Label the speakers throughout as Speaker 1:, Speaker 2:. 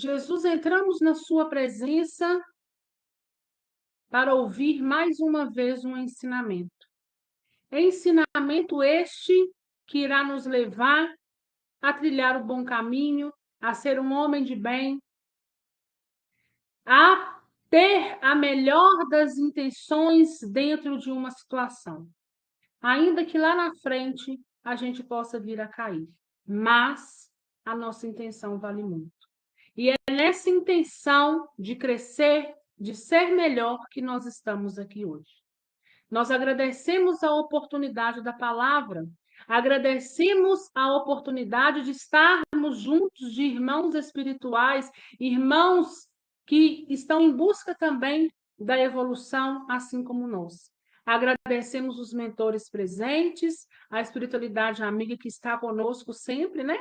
Speaker 1: Jesus, entramos na sua presença para ouvir mais uma vez um ensinamento. Ensinamento este que irá nos levar a trilhar o bom caminho, a ser um homem de bem, a ter a melhor das intenções dentro de uma situação. Ainda que lá na frente a gente possa vir a cair, mas a nossa intenção vale muito. E é nessa intenção de crescer, de ser melhor, que nós estamos aqui hoje. Nós agradecemos a oportunidade da palavra, agradecemos a oportunidade de estarmos juntos de irmãos espirituais, irmãos que estão em busca também da evolução, assim como nós. Agradecemos os mentores presentes, a espiritualidade amiga que está conosco sempre, né?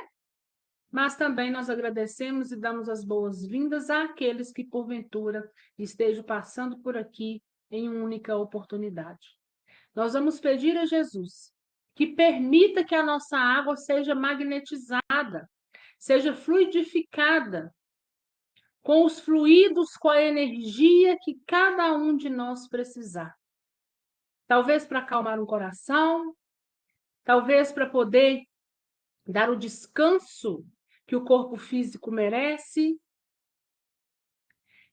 Speaker 1: Mas também nós agradecemos e damos as boas-vindas àqueles que, porventura, estejam passando por aqui em uma única oportunidade. Nós vamos pedir a Jesus que permita que a nossa água seja magnetizada, seja fluidificada, com os fluidos, com a energia que cada um de nós precisar. Talvez para acalmar um coração, talvez para poder dar o descanso que o corpo físico merece,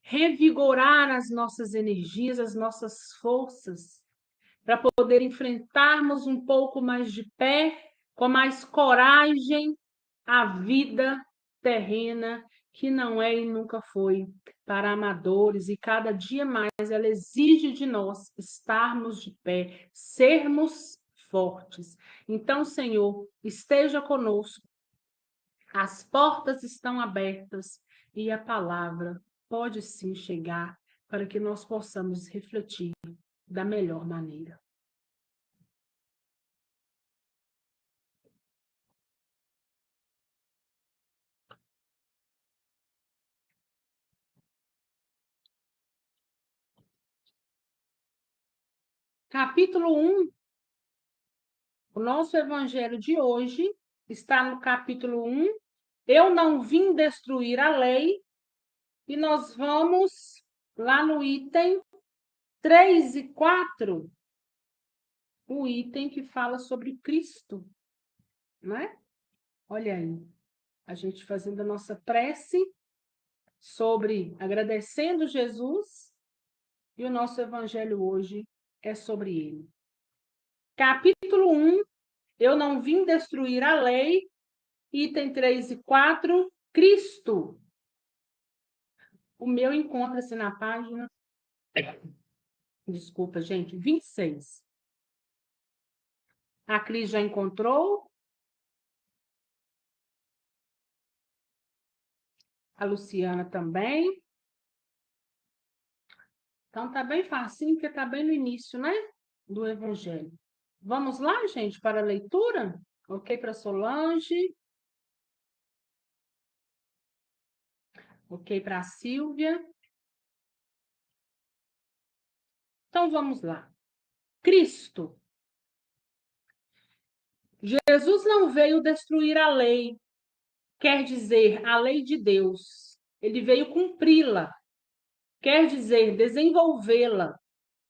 Speaker 1: revigorar as nossas energias, as nossas forças, para poder enfrentarmos um pouco mais de pé, com mais coragem, a vida terrena, que não é e nunca foi para amadores, e cada dia mais ela exige de nós estarmos de pé, sermos fortes. Então, Senhor, esteja conosco, as portas estão abertas e a palavra pode sim chegar para que nós possamos refletir da melhor maneira. Capítulo 1, o nosso evangelho de hoje está no capítulo 1. Eu não vim destruir a lei, e nós vamos lá no item 3 e 4, o item que fala sobre Cristo, né? Olha aí, a gente fazendo a nossa prece sobre agradecendo Jesus, e o nosso evangelho hoje é sobre ele. Capítulo 1, eu não vim destruir a lei, item 3 e 4, Cristo. O meu encontra-se na página, desculpa, gente, 26. A Cris já encontrou? A Luciana também? Então tá bem facinho, porque tá bem no início, né? Do Evangelho. Vamos lá, gente, para a leitura? Ok para Solange? Ok para a Silvia? Então vamos lá. Cristo. Jesus não veio destruir a lei, quer dizer, a lei de Deus. Ele veio cumpri-la, quer dizer, desenvolvê-la,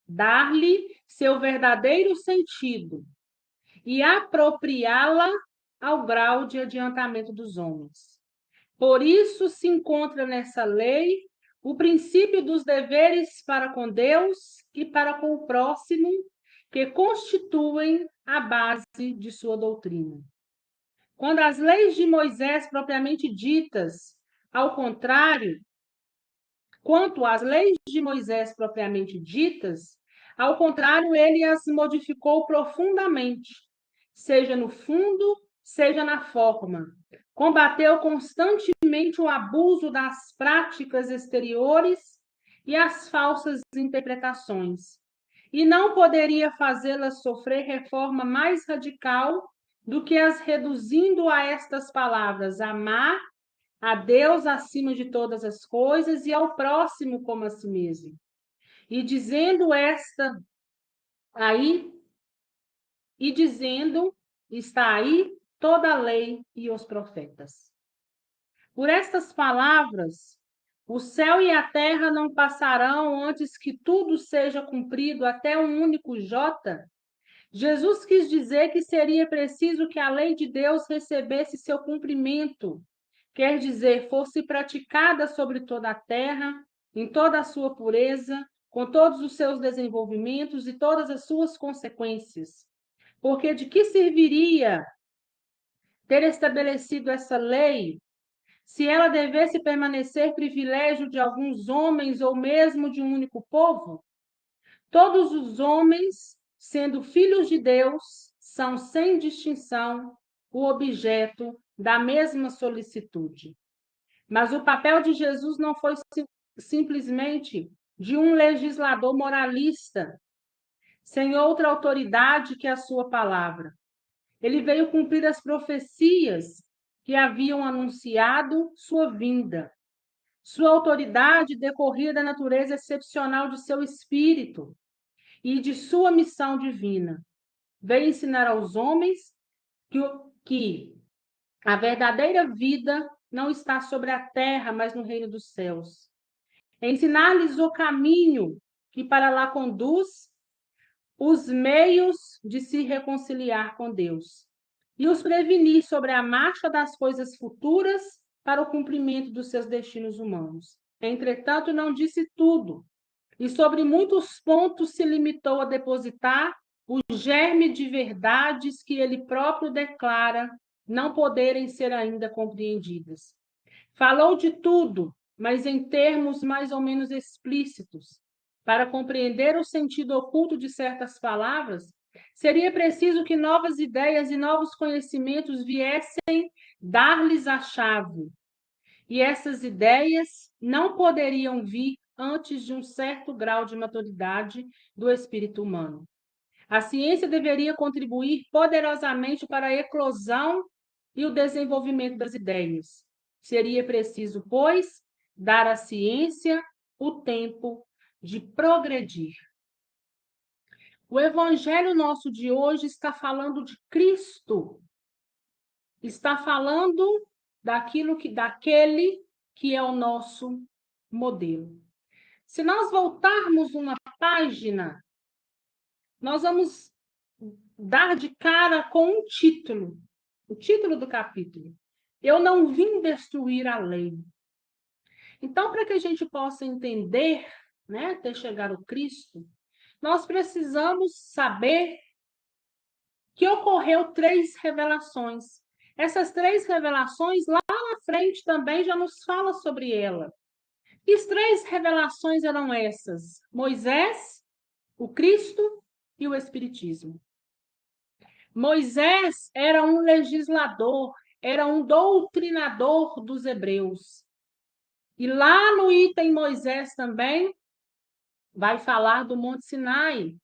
Speaker 1: dar-lhe seu verdadeiro sentido e apropriá-la ao grau de adiantamento dos homens. Por isso se encontra nessa lei o princípio dos deveres para com Deus e para com o próximo, que constituem a base de sua doutrina. Quando as leis de Moisés propriamente ditas, ao contrário, quanto às leis de Moisés propriamente ditas, ao contrário, ele as modificou profundamente, seja no fundo, seja na forma. Combateu constantemente o abuso das práticas exteriores e as falsas interpretações, e não poderia fazê-las sofrer reforma mais radical do que as reduzindo a estas palavras: amar a Deus acima de todas as coisas e ao próximo como a si mesmo. E dizendo está aí toda a lei e os profetas. Por estas palavras, o céu e a terra não passarão antes que tudo seja cumprido até um único jota. Jesus quis dizer que seria preciso que a lei de Deus recebesse seu cumprimento, quer dizer, fosse praticada sobre toda a terra, em toda a sua pureza, com todos os seus desenvolvimentos e todas as suas consequências. Porque de que serviria ter estabelecido essa lei se ela devesse permanecer privilégio de alguns homens ou mesmo de um único povo? Todos os homens, sendo filhos de Deus, são sem distinção o objeto da mesma solicitude. Mas o papel de Jesus não foi simplesmente de um legislador moralista, sem outra autoridade que a sua palavra. Ele veio cumprir as profecias que haviam anunciado sua vinda. Sua autoridade decorria da natureza excepcional de seu espírito e de sua missão divina. Veio ensinar aos homens que a verdadeira vida não está sobre a terra, mas no reino dos céus. Ensinar-lhes o caminho que para lá conduz, os meios de se reconciliar com Deus, e os prevenir sobre a marcha das coisas futuras para o cumprimento dos seus destinos humanos. Entretanto, não disse tudo, e sobre muitos pontos se limitou a depositar o germe de verdades que ele próprio declara não poderem ser ainda compreendidas. Falou de tudo, mas em termos mais ou menos explícitos. Para compreender o sentido oculto de certas palavras, seria preciso que novas ideias e novos conhecimentos viessem dar-lhes a chave. E essas ideias não poderiam vir antes de um certo grau de maturidade do espírito humano. A ciência deveria contribuir poderosamente para a eclosão e o desenvolvimento das ideias. Seria preciso, pois, dar à ciência o tempo de progredir. O evangelho nosso de hoje está falando de Cristo. Está falando daquele que é o nosso modelo. Se nós voltarmos uma página, nós vamos dar de cara com um título, o título do capítulo. Eu não vim destruir a lei. Então, para que a gente possa entender, né, até chegar ao Cristo, nós precisamos saber que ocorreu 3 revelações. Essas 3 revelações, lá na frente também já nos fala sobre ela. E as 3 revelações eram essas: Moisés, o Cristo e o Espiritismo. Moisés era um legislador, era um doutrinador dos hebreus. E lá no item Moisés também vai falar do Monte Sinai,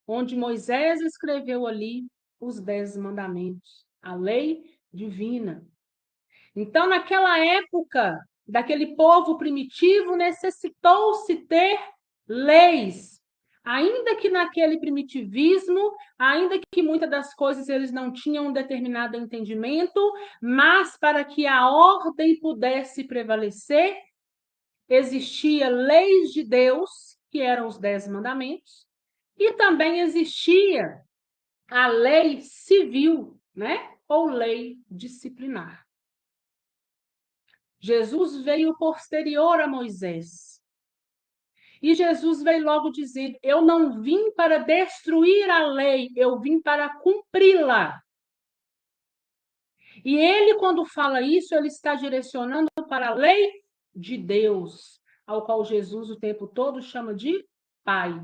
Speaker 1: onde Moisés escreveu ali os 10 mandamentos, a lei divina. Então, naquela época, daquele povo primitivo, necessitou-se ter leis. Ainda que naquele primitivismo, ainda que muitas das coisas eles não tinham um determinado entendimento, mas para que a ordem pudesse prevalecer, existia leis de Deus, que eram os 10 mandamentos, e também existia a lei civil, né? Ou lei disciplinar. Jesus veio posterior a Moisés. E Jesus veio logo dizendo: eu não vim para destruir a lei, eu vim para cumpri-la. E ele, quando fala isso, ele está direcionando para a lei de Deus, ao qual Jesus o tempo todo chama de Pai.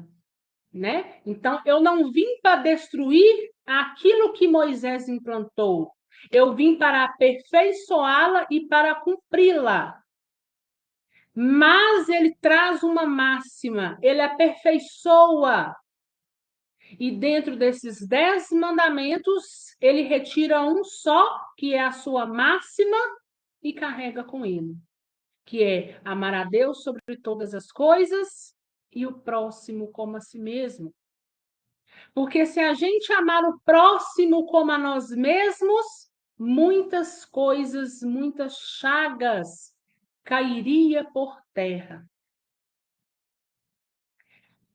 Speaker 1: Né? Então, eu não vim para destruir aquilo que Moisés implantou. Eu vim para aperfeiçoá-la e para cumpri-la. Mas ele traz uma máxima, ele aperfeiçoa. E dentro desses 10 mandamentos, ele retira um só, que é a sua máxima, e carrega com ele, que é amar a Deus sobre todas as coisas e o próximo como a si mesmo. Porque se a gente amar o próximo como a nós mesmos, muitas coisas, muitas chagas cairia por terra.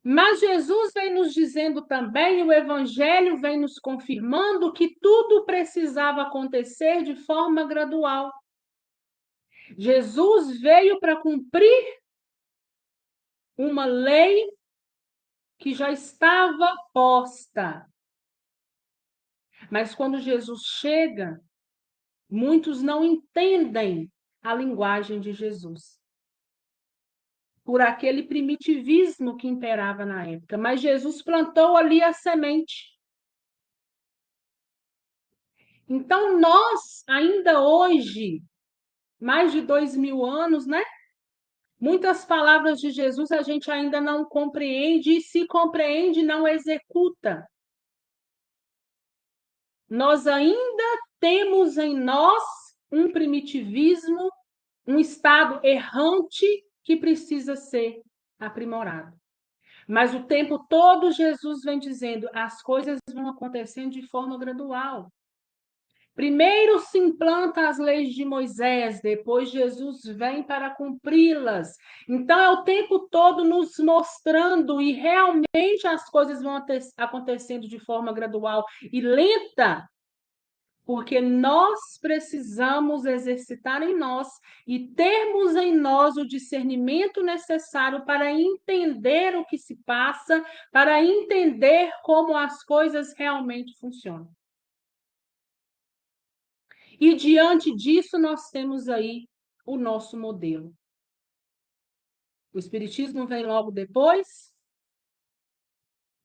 Speaker 1: Mas Jesus vem nos dizendo também, o Evangelho vem nos confirmando que tudo precisava acontecer de forma gradual. Jesus veio para cumprir uma lei que já estava posta. Mas quando Jesus chega, muitos não entendem a linguagem de Jesus, por aquele primitivismo que imperava na época. Mas Jesus plantou ali a semente. Então, nós, ainda hoje, mais de 2000 anos, né? Muitas palavras de Jesus a gente ainda não compreende, e se compreende, não executa. Nós ainda temos em nós um primitivismo, um estado errante que precisa ser aprimorado. Mas o tempo todo Jesus vem dizendo, as coisas vão acontecendo de forma gradual. Primeiro se implanta as leis de Moisés, depois Jesus vem para cumpri-las. Então é o tempo todo nos mostrando e realmente as coisas vão acontecendo de forma gradual e lenta, porque nós precisamos exercitar em nós e termos em nós o discernimento necessário para entender o que se passa, para entender como as coisas realmente funcionam. E diante disso nós temos aí o nosso modelo. O Espiritismo vem logo depois,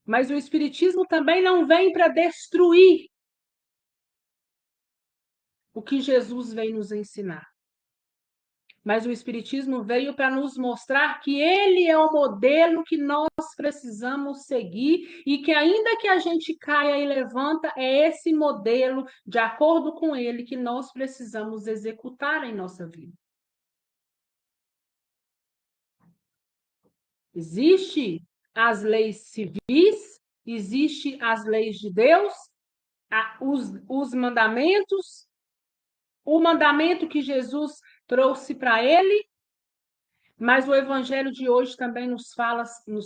Speaker 1: mas o Espiritismo também não vem para destruir o que Jesus veio nos ensinar. Mas o Espiritismo veio para nos mostrar que ele é o modelo que nós precisamos seguir e que, ainda que a gente caia e levanta, é esse modelo, de acordo com ele, que nós precisamos executar em nossa vida. Existem as leis civis, existem as leis de Deus, os mandamentos, o mandamento que Jesus trouxe para ele, mas o Evangelho de hoje também nos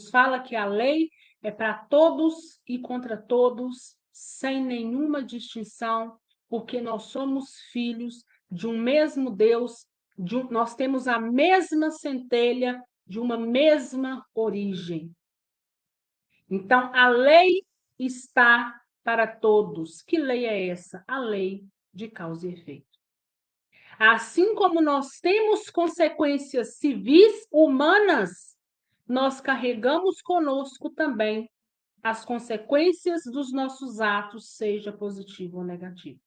Speaker 1: fala que a lei é para todos e contra todos, sem nenhuma distinção, porque nós somos filhos de um mesmo Deus, nós temos a mesma centelha, de uma mesma origem. Então, a lei está para todos. Que lei é essa? A lei de causa e efeito. Assim como nós temos consequências civis humanas, nós carregamos conosco também as consequências dos nossos atos, seja positivo ou negativo.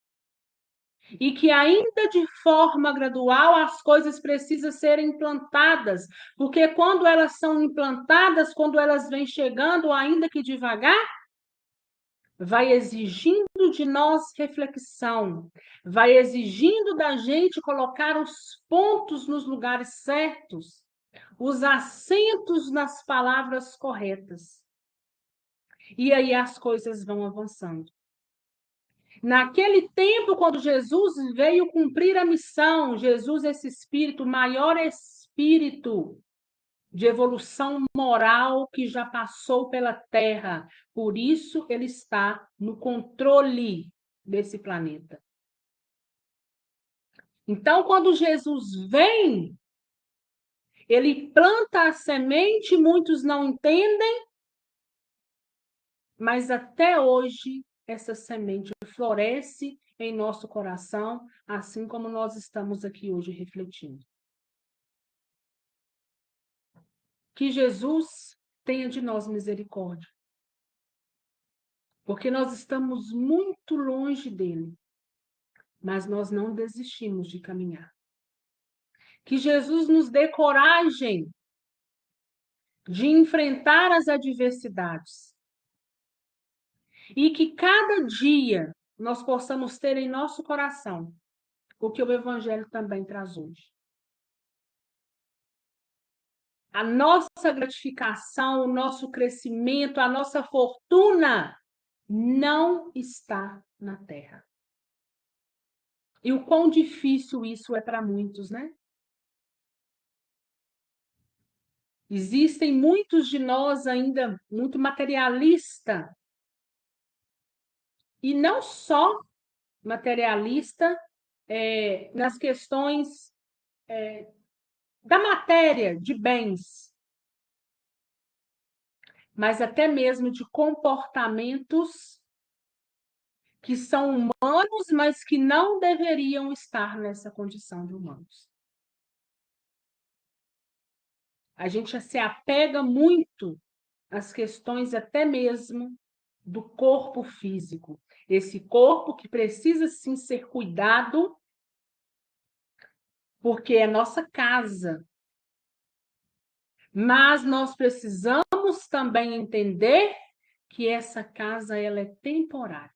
Speaker 1: E que ainda de forma gradual as coisas precisam ser implantadas, porque quando elas são implantadas, quando elas vêm chegando, ainda que devagar, vai exigindo de nós reflexão, vai exigindo da gente colocar os pontos nos lugares certos, os acentos nas palavras corretas. E aí as coisas vão avançando. Naquele tempo, quando Jesus veio cumprir a missão, Jesus, esse espírito, maior espírito de evolução moral que já passou pela Terra. Por isso, ele está no controle desse planeta. Então, quando Jesus vem, ele planta a semente, muitos não entendem, mas até hoje essa semente floresce em nosso coração, assim como nós estamos aqui hoje refletindo. Que Jesus tenha de nós misericórdia, porque nós estamos muito longe dele, mas nós não desistimos de caminhar. Que Jesus nos dê coragem de enfrentar as adversidades e que cada dia nós possamos ter em nosso coração o que o Evangelho também traz hoje. A nossa gratificação, o nosso crescimento, a nossa fortuna não está na terra. E o quão difícil isso é para muitos, né? Existem muitos de nós ainda muito materialista, e não só materialista nas questões da matéria, de bens, mas até mesmo de comportamentos que são humanos, mas que não deveriam estar nessa condição de humanos. A gente se apega muito às questões até mesmo do corpo físico. Esse corpo que precisa sim ser cuidado, porque é nossa casa. Mas nós precisamos também entender que essa casa ela é temporária.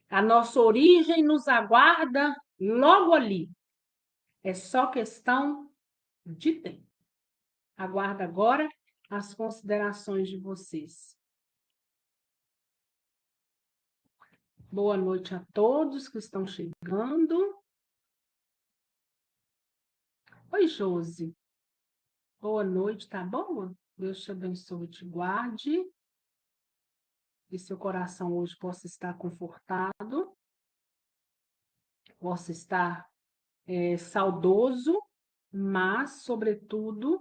Speaker 1: A nossa origem nos aguarda logo ali. É só questão de tempo. Aguardo agora as considerações de vocês. Boa noite a todos que estão chegando. Oi, Josi. Boa noite, tá boa? Deus te abençoe e te guarde. Que seu coração hoje possa estar confortado, possa estar saudoso, mas, sobretudo,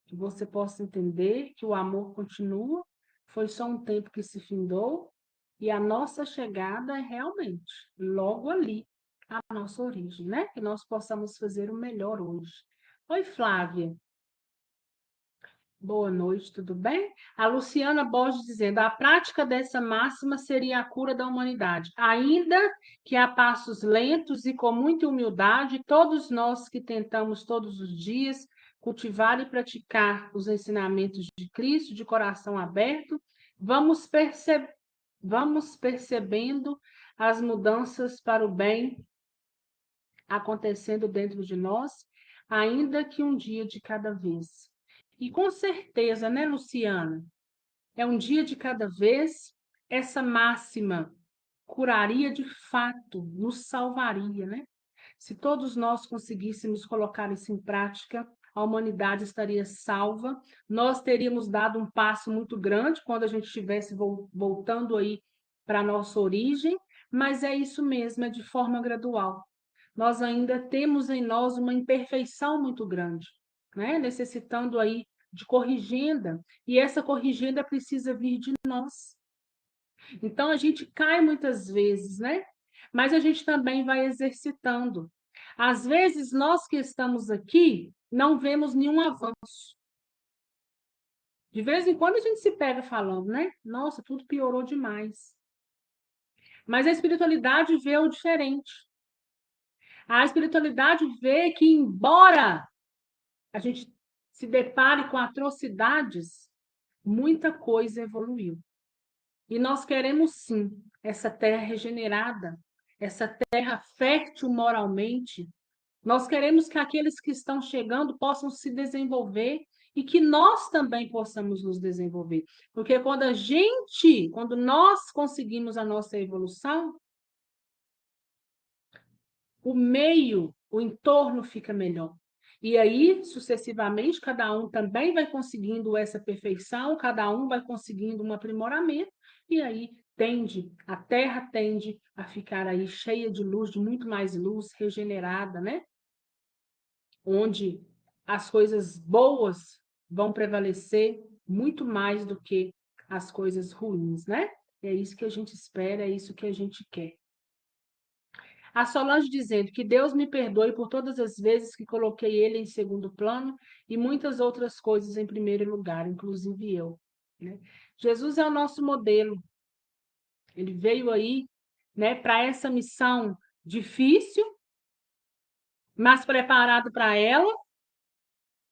Speaker 1: que você possa entender que o amor continua, foi só um tempo que se findou, e a nossa chegada é realmente logo ali, a nossa origem, né? Que nós possamos fazer o melhor hoje. Oi, Flávia. Boa noite, tudo bem? A Luciana Borges dizendo, a prática dessa máxima seria a cura da humanidade, ainda que a passos lentos e com muita humildade, todos nós que tentamos todos os dias cultivar e praticar os ensinamentos de Cristo de coração aberto, vamos percebendo as mudanças para o bem acontecendo dentro de nós, ainda que um dia de cada vez. E com certeza, né, Luciana? É um dia de cada vez, essa máxima curaria de fato, nos salvaria, né? Se todos nós conseguíssemos colocar isso em prática, a humanidade estaria salva, nós teríamos dado um passo muito grande quando a gente estivesse voltando aí para a nossa origem, mas é isso mesmo, é de forma gradual. Nós ainda temos em nós uma imperfeição muito grande, né? Necessitando aí de corrigenda, e essa corrigenda precisa vir de nós. Então a gente cai muitas vezes, né? Mas a gente também vai exercitando. Às vezes nós que estamos aqui não vemos nenhum avanço. De vez em quando a gente se pega falando, né? Nossa, tudo piorou demais. Mas a espiritualidade vê o diferente. A espiritualidade vê que, embora a gente se depare com atrocidades, muita coisa evoluiu. E nós queremos sim essa terra regenerada, essa terra fértil moralmente. Nós queremos que aqueles que estão chegando possam se desenvolver e que nós também possamos nos desenvolver. Porque quando nós conseguimos a nossa evolução, o meio, o entorno fica melhor. E aí, sucessivamente, cada um também vai conseguindo essa perfeição, cada um vai conseguindo um aprimoramento, e aí a Terra tende a ficar aí cheia de luz, de muito mais luz, regenerada, né? Onde as coisas boas vão prevalecer muito mais do que as coisas ruins, né? É isso que a gente espera, é isso que a gente quer. A Solange dizendo que Deus me perdoe por todas as vezes que coloquei ele em segundo plano e muitas outras coisas em primeiro lugar, inclusive eu. Né? Jesus é o nosso modelo. Ele veio aí, né, para essa missão difícil, mas preparado para ela,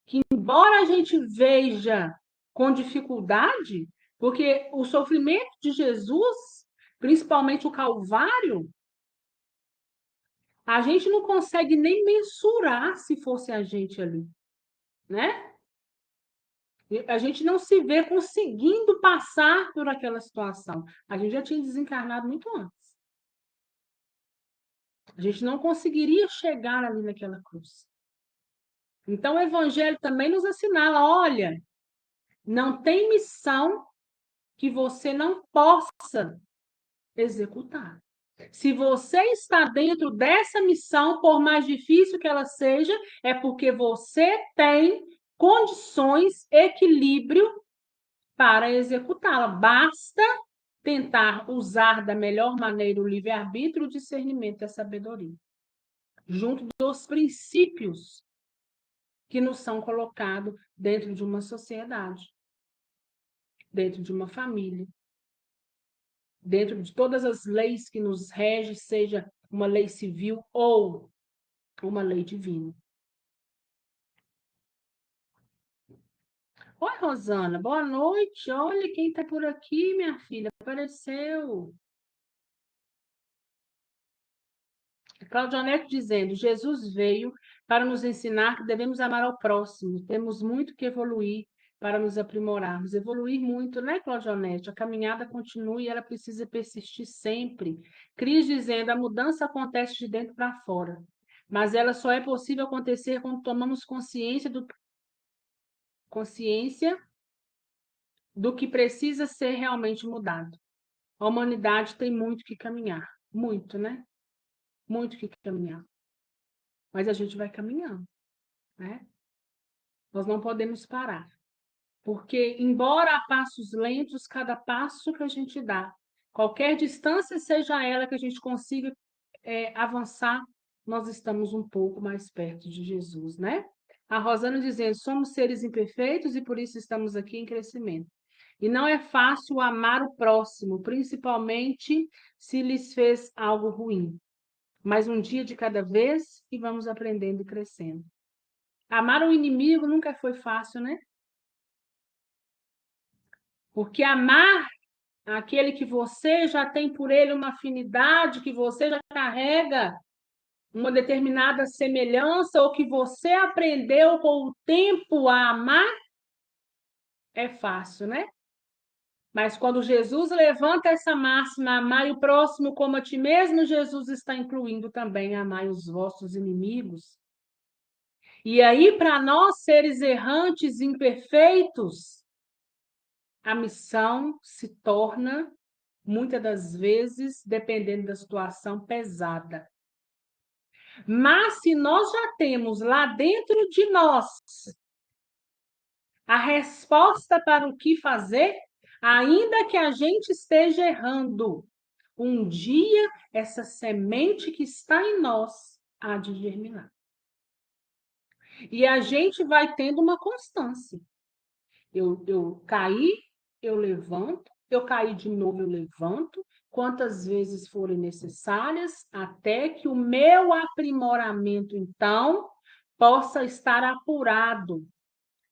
Speaker 1: que embora a gente veja com dificuldade, porque o sofrimento de Jesus, principalmente o Calvário, a gente não consegue nem mensurar se fosse a gente ali, né? A gente não se vê conseguindo passar por aquela situação. A gente já tinha desencarnado muito antes. A gente não conseguiria chegar ali naquela cruz. Então, o Evangelho também nos assinala: olha, não tem missão que você não possa executar. Se você está dentro dessa missão, por mais difícil que ela seja, é porque você tem condições, equilíbrio para executá-la. Basta tentar usar da melhor maneira o livre-arbítrio, o discernimento e a sabedoria, junto dos princípios que nos são colocados dentro de uma sociedade, dentro de uma família, dentro de todas as leis que nos regem, seja uma lei civil ou uma lei divina. Oi, Rosana, boa noite. Olha quem está por aqui, minha filha. Apareceu. Claudionete dizendo: Jesus veio para nos ensinar que devemos amar ao próximo. Temos muito que evoluir para nos aprimorarmos. Evoluir muito, né, Claudionete? A caminhada continua e ela precisa persistir sempre. Cris dizendo: a mudança acontece de dentro para fora, mas ela só é possível acontecer quando tomamos consciência do que precisa ser realmente mudado. A humanidade tem muito que caminhar. Muito, né? Muito que caminhar. Mas a gente vai caminhando, né? Nós não podemos parar. Porque, embora a passos lentos, cada passo que a gente dá, qualquer distância seja ela que a gente consiga avançar, nós estamos um pouco mais perto de Jesus, né? A Rosana dizendo: somos seres imperfeitos e por isso estamos aqui em crescimento. E não é fácil amar o próximo, principalmente se lhes fez algo ruim. Mas um dia de cada vez e vamos aprendendo e crescendo. Amar o inimigo nunca foi fácil, né? Porque amar aquele que você já tem por ele uma afinidade, que você já carrega uma determinada semelhança, ou que você aprendeu com o tempo a amar, é fácil, né? Mas quando Jesus levanta essa máxima, amai o próximo como a ti mesmo, Jesus está incluindo também amai os vossos inimigos. E aí, para nós, seres errantes, imperfeitos, a missão se torna, muitas das vezes, dependendo da situação, pesada. Mas se nós já temos lá dentro de nós a resposta para o que fazer, ainda que a gente esteja errando, um dia essa semente que está em nós há de germinar. E a gente vai tendo uma constância. Eu caí, eu levanto, eu caí de novo, eu levanto, quantas vezes forem necessárias, até que o meu aprimoramento, então, possa estar apurado,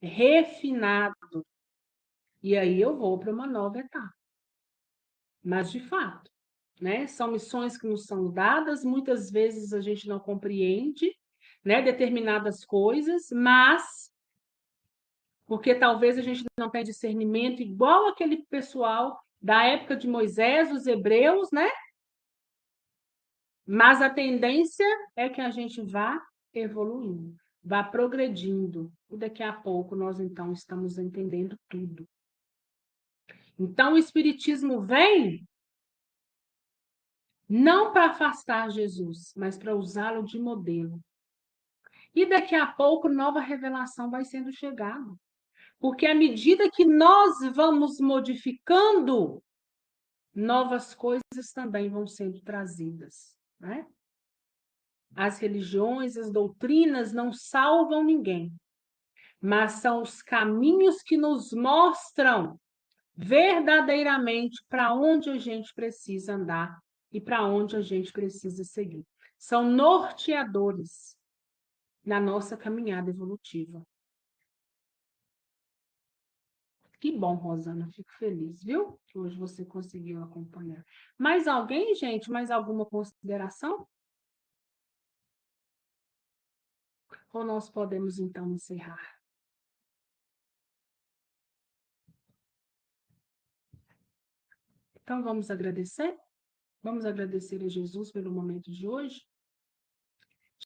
Speaker 1: refinado. E aí eu vou para uma nova etapa. Mas, de fato, né, são missões que nos são dadas, muitas vezes a gente não compreende, né, determinadas coisas, mas porque talvez a gente não tenha discernimento igual aquele pessoal da época de Moisés, os hebreus, né? Mas a tendência é que a gente vá evoluindo, vá progredindo. E daqui a pouco nós então estamos entendendo tudo. Então o Espiritismo vem não para afastar Jesus, mas para usá-lo de modelo. E daqui a pouco nova revelação vai sendo chegada. Porque à medida que nós vamos modificando, novas coisas também vão sendo trazidas, né? As religiões, as doutrinas não salvam ninguém, mas são os caminhos que nos mostram verdadeiramente para onde a gente precisa andar e para onde a gente precisa seguir. São norteadores na nossa caminhada evolutiva. Que bom, Rosana, fico feliz, viu? Que hoje você conseguiu acompanhar. Mais alguém, gente? Mais alguma consideração? Ou nós podemos então encerrar? Então vamos agradecer? Vamos agradecer a Jesus pelo momento de hoje?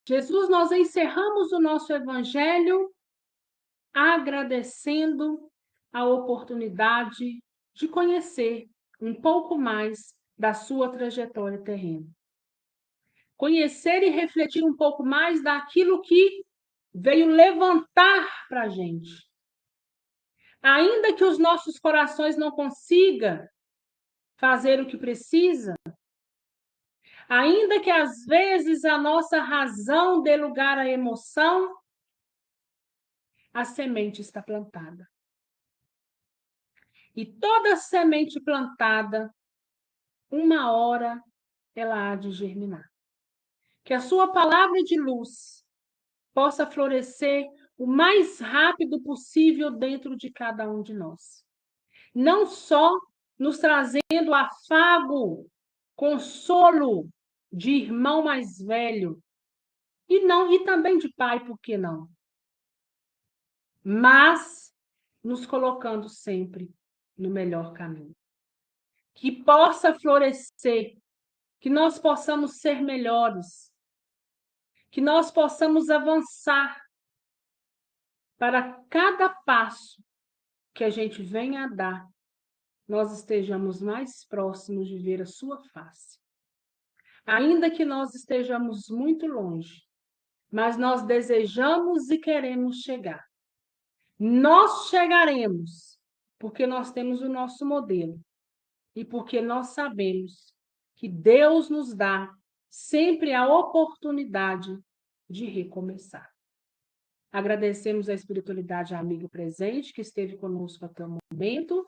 Speaker 1: Jesus, nós encerramos o nosso evangelho agradecendo a oportunidade de conhecer um pouco mais da sua trajetória terrena. Conhecer e refletir um pouco mais daquilo que veio levantar para a gente. Ainda que os nossos corações não consigam fazer o que precisa, ainda que às vezes a nossa razão dê lugar à emoção, a semente está plantada. E toda semente plantada, uma hora ela há de germinar. Que a sua palavra de luz possa florescer o mais rápido possível dentro de cada um de nós. Não só nos trazendo afago, consolo de irmão mais velho, e também de pai, por que não? Mas nos colocando sempre no melhor caminho. Que possa florescer, que nós possamos ser melhores, que nós possamos avançar para cada passo que a gente venha a dar, nós estejamos mais próximos de ver a sua face. Ainda que nós estejamos muito longe, mas nós desejamos e queremos chegar. Nós chegaremos, porque nós temos o nosso modelo e porque nós sabemos que Deus nos dá sempre a oportunidade de recomeçar. Agradecemos a espiritualidade amigo presente que esteve conosco até o momento.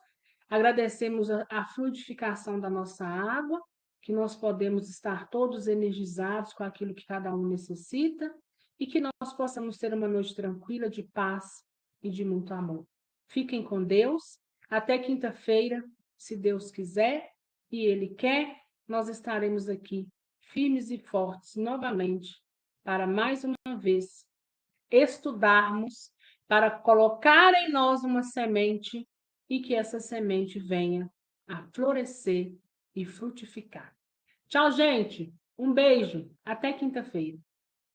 Speaker 1: Agradecemos a fluidificação da nossa água, que nós podemos estar todos energizados com aquilo que cada um necessita e que nós possamos ter uma noite tranquila, de paz e de muito amor. Fiquem com Deus. Até quinta-feira, se Deus quiser e Ele quer, nós estaremos aqui firmes e fortes novamente para mais uma vez estudarmos, para colocar em nós uma semente e que essa semente venha a florescer e frutificar. Tchau, gente. Um beijo. Até quinta-feira.